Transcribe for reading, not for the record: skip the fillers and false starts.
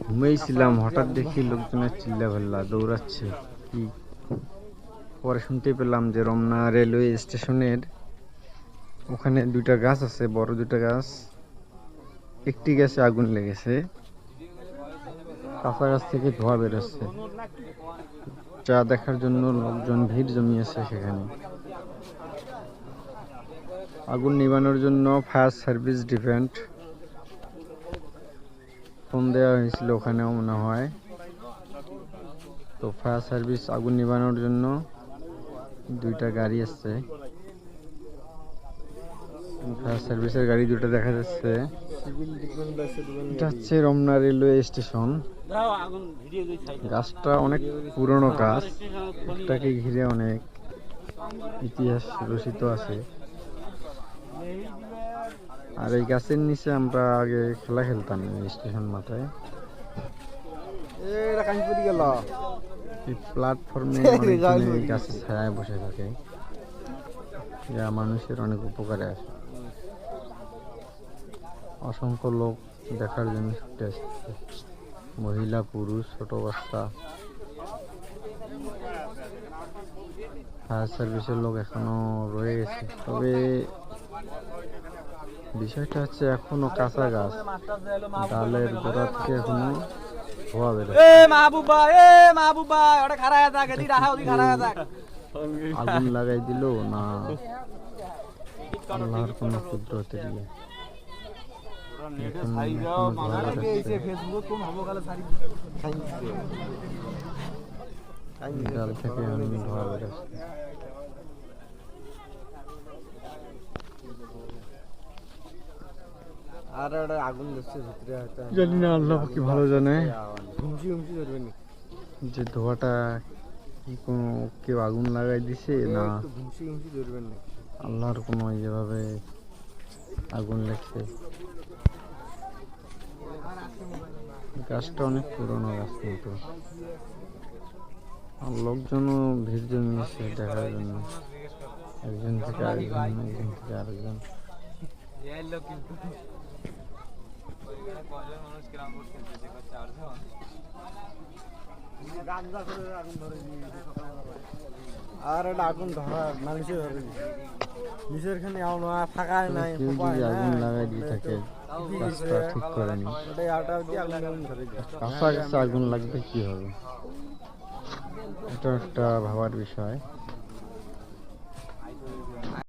ঘুমিয়েছিলাম, হঠাৎ দেখি লোকজনের চিল্লাপাল্লা দৌড়াচ্ছে। কি পরে শুনতে পেলাম যে রমনা রেলওয়ে স্টেশনের ওখানে দুইটা গাছ আছে, বড় দুইটা গাছ, একটি গাছে আগুন লেগেছে। কাঁচা গাছ থেকে ধোঁয়া বেরোচ্ছে, যা দেখার জন্য লোকজন ভিড় জমিয়েছে সেখানে। আগুন নিভানোর জন্য ফায়ার সার্ভিস ডিপার্টমেন্ট ফোন দেওয়া হয়েছিল ওখানেও মনে হয়। তো ফায়ার সার্ভিস আগুন নিভানোর জন্য দুইটা গাড়ি আসছে, ফায়ার সার্ভিসের গাড়ি দুটো দেখা যাচ্ছে। এটা হচ্ছে রমনা রেলওয়ে স্টেশন। গাছটা অনেক পুরনো গাছ, এটাকে ঘিরে অনেক ইতিহাস রচিত আছে। আর এই গাছের নিচে আমরা আগে খেলা খেলতাম স্টেশন মাঠে। এই প্ল্যাটফর্মে অনেকজনে গাছের ছায়ায় বসে থাকে, যা মানুষের অনেক উপকারে আসে। অসংখ্য লোক দেখার জন্য ছুটে আসছে, মহিলা, পুরুষ, ছোট বাচ্চা। ফায়ার সার্ভিসের লোক এখনো রয়ে গেছে, তবে বিষয়টা হচ্ছে এখনো কাঁচা গাছ, ডালের গোড়া থেকে এখনো ধোঁয়া বেরোচ্ছে। আগুন লাগাই দিল না আল্লাহর কোন কুদরতের ইয়ে। ডাল থেকে ধোঁয়া বেরোচ্ছে। জানি না, আল্লাহ কি ভালো জানে যে ধোঁয়াটা কি কোনো কেউ আগুন লাগাই দিছে না আল্লাহর কোনো যেভাবে আগুন লাগছে। গাছটা অনেক পুরনো গাছ, কিন্তু লোকজনও ভিড় জমিয়েছে দেখার জন্য, একজন থেকে আরেকজন, একজন থেকে আরেকজন। আর এটা আগুন ধরা মানুষের নিচের খানে ফাঁকা নাই, আগুন লাগাই দিয়ে থাকে, রাস্তা ঠিক করেনি, কাঁচা গাছে আগুন লাগবে কি হবে, এটা একটা ভাবার বিষয়।